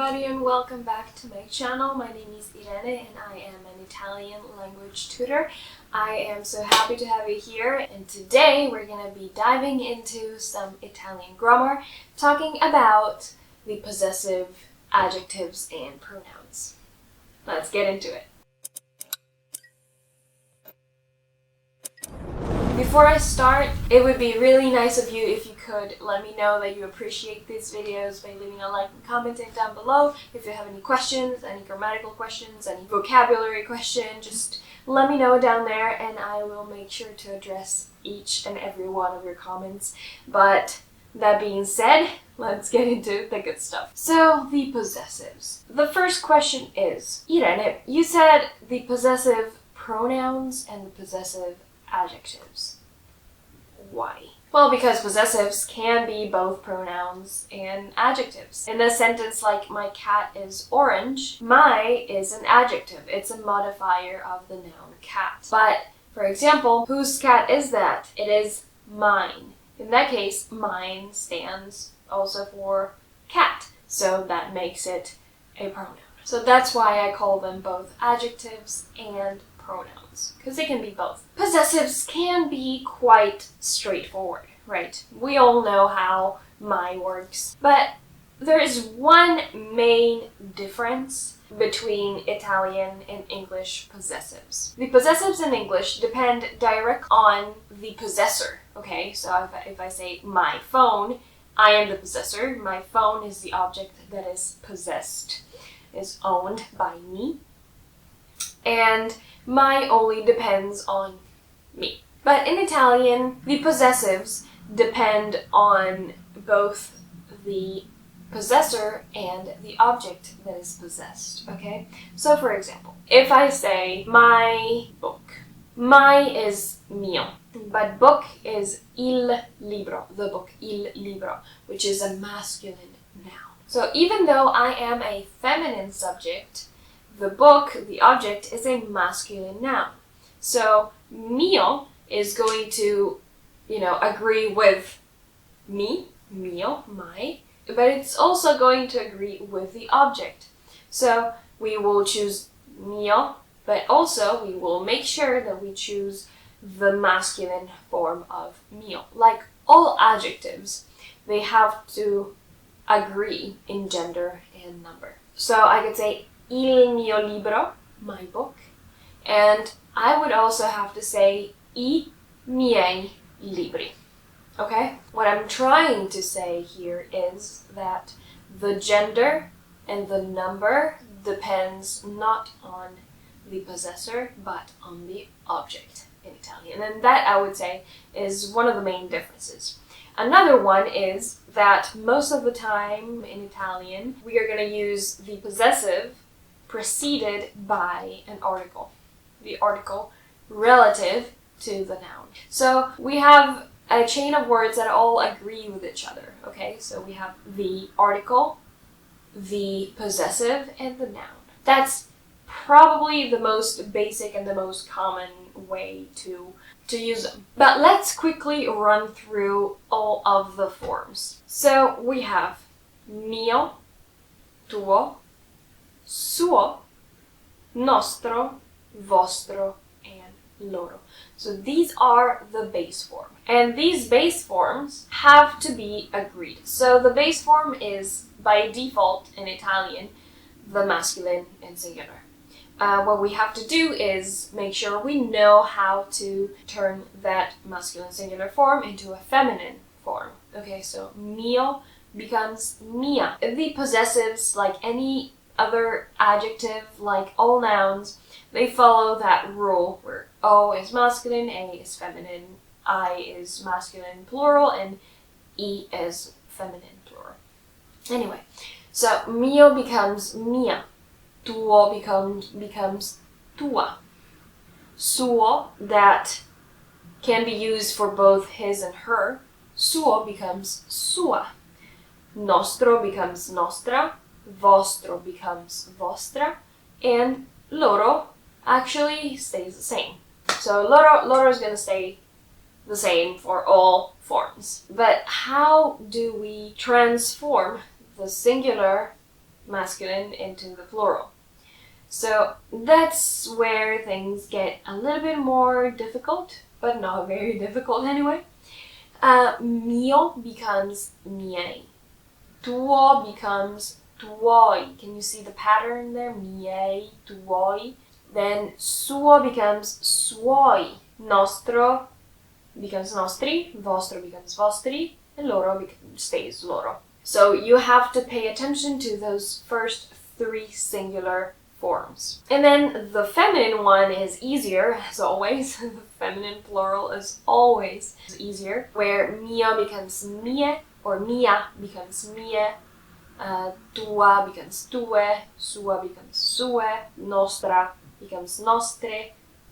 everybody and welcome back to my channel. My name is Irene and I am an Italian language tutor. I am so happy to have you here, and today we're going to be diving into some Italian grammar, talking about the possessive adjectives and pronouns. Let's get into it. Before I start, it would be really nice of you if you could let me know that you appreciate these videos by leaving a like and commenting down below. If you have any questions, any grammatical questions, any vocabulary questions, just let me know down there and I will make sure to address each and every one of your comments. But that being said, let's get into the good stuff. So, the possessives. The first question is, Irene, you said the possessive pronouns and the possessive adjectives. Why? Well, because possessives can be both pronouns and adjectives. In a sentence like, my cat is orange, my is an adjective. It's a modifier of the noun cat. But, for example, whose cat is that? It is mine. In that case, mine stands also for cat. So that makes it a pronoun. So that's why I call them both adjectives and pronouns, because they can be both. Possessives can be quite straightforward, right? We all know how my works, but there is one main difference between Italian and English possessives. The possessives in English depend directly on the possessor, okay? So if I say my phone, I am the possessor. My phone is the object that is possessed, is owned by me. And my only depends on me. But in Italian, the possessives depend on both the possessor and the object that is possessed, okay? So for example, if I say my book, my is mio, but book is il libro, the book, il libro, which is a masculine noun. So even though I am a feminine subject, the book, the object, is a masculine noun. So, mio is going to, agree with me, mio, my, but it's also going to agree with the object. So, we will choose mio, but also we will make sure that we choose the masculine form of mio. Like all adjectives, they have to agree in gender and number. So, I could say il mio libro, my book, and I would also have to say I miei libri. Okay? What I'm trying to say here is that the gender and the number depends not on the possessor, but on the object in Italian. And that, I would say, is one of the main differences. Another one is that most of the time in Italian, we are going to use the possessive preceded by an article. The article relative to the noun. So we have a chain of words that all agree with each other, okay? So we have the article, the possessive, and the noun. That's probably the most basic and the most common way to use them. But let's quickly run through all of the forms. So we have mio, tuo, suo, nostro, vostro, and loro. So these are the base form. And these base forms have to be agreed. So the base form is, by default in Italian, the masculine and singular. What we have to do is make sure we know how to turn that masculine singular form into a feminine form. Okay, so mio becomes mia. The possessives, like any other adjective, like all nouns, they follow that rule where O is masculine, A is feminine, I is masculine plural, and E is feminine plural. Anyway, so mio becomes mia, tuo becomes tua, suo, that can be used for both his and her, suo becomes sua, nostro becomes nostra, vostro becomes vostra, and loro actually stays the same. So loro is going to stay the same for all forms. But how do we transform the singular masculine into the plural. So that's where things get a little bit more difficult, but not very difficult anyway. Mio becomes miei. Tuo becomes tuoi. Can you see the pattern there? Miei, tuoi. Then suo becomes suoi. Nostro becomes nostri. Vostro becomes vostri. And loro stays loro. So you have to pay attention to those first 3 singular forms. And then the feminine one is easier, as always. The feminine plural is always easier, where mio becomes mie, or mia becomes mie, tua becomes tue, sua becomes sue, nostra becomes nostre,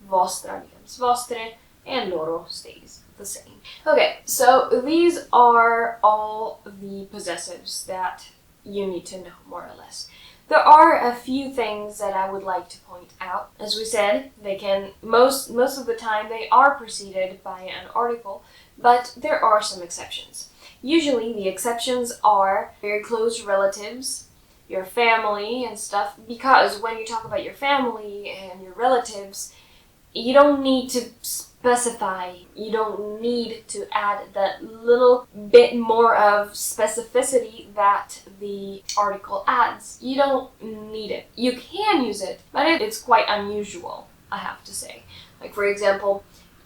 vostra becomes vostre, and loro stays the same. Okay, so these are all the possessives that you need to know, more or less. There are a few things that I would like to point out. As we said, they can, most of the time, they are preceded by an article, but there are some exceptions. Usually, the exceptions are very close relatives, your family and stuff, because when you talk about your family and your relatives, you don't need to specify, you don't need to add that little bit more of specificity that the article adds. You don't need it. You can use it, but it's quite unusual, I have to say. Like, for example,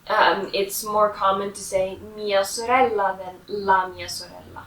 it's more common to say mia sorella than la mia sorella.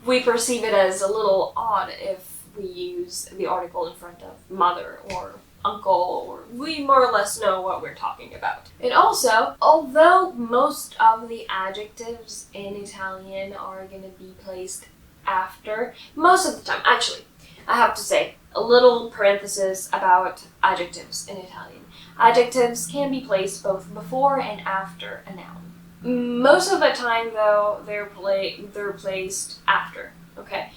We perceive it as a little odd if we use the article in front of mother or uncle, or we more or less know what we're talking about. And also, although most of the adjectives in Italian are going to be placed after, most of the time, actually, I have to say, a little parenthesis about adjectives in Italian. Adjectives can be placed both before and after a noun. Most of the time, though, they're placed after, okay?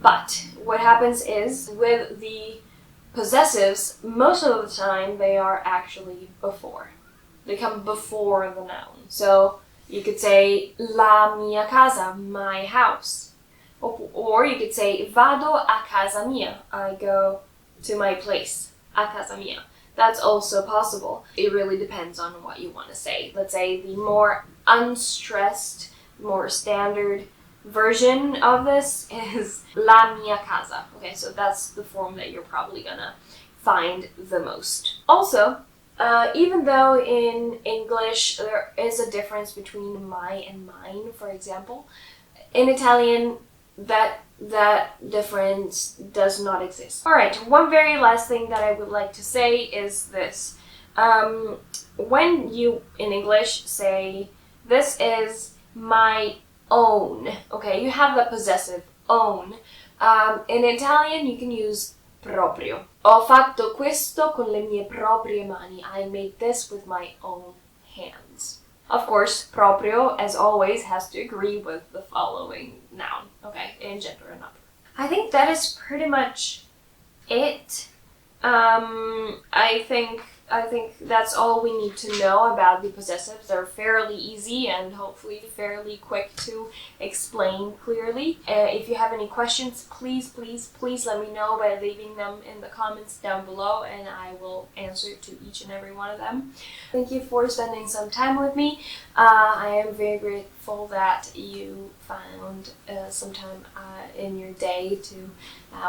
But what happens is, with the possessives, most of the time they are actually before. They come before the noun. So you could say la mia casa, my house. Or you could say vado a casa mia, I go to my place, a casa mia. That's also possible. It really depends on what you want to say. Let's say the more unstressed, more standard version of this is la mia casa. Okay, so that's the form that you're probably gonna find the most. Also, even though in English there is a difference between my and mine, for example, in Italian that difference does not exist. Alright, one very last thing that I would like to say is this. When you, in English, say, this is my own, okay, you have the possessive own. In Italian you can use proprio. Ho fatto questo con le mie proprie mani. I made this with my own hands. Of course, proprio, as always, has to agree with the following noun, okay, in gender and number. I think that is pretty much it. I think that's all we need to know about the possessives. They're fairly easy and hopefully fairly quick to explain clearly. If you have any questions, please let me know by leaving them in the comments down below, and I will answer to each and every one of them. Thank you for spending some time with me. I am very grateful that you found some time in your day to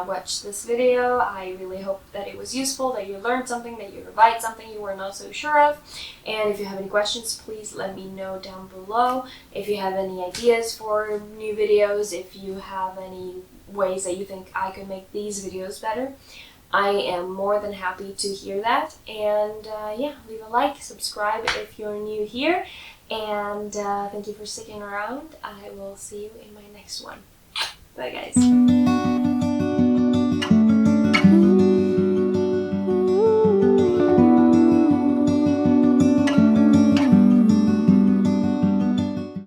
watch this video. I really hope that it was useful, that you learned something, that you revised something you were not so sure of. And if you have any questions, please let me know down below. If you have any ideas for new videos, if you have any ways that you think I could make these videos better, I am more than happy to hear that. And yeah, leave a like, subscribe if you're new here, and thank you for sticking around. I will see you in my next one. Bye guys.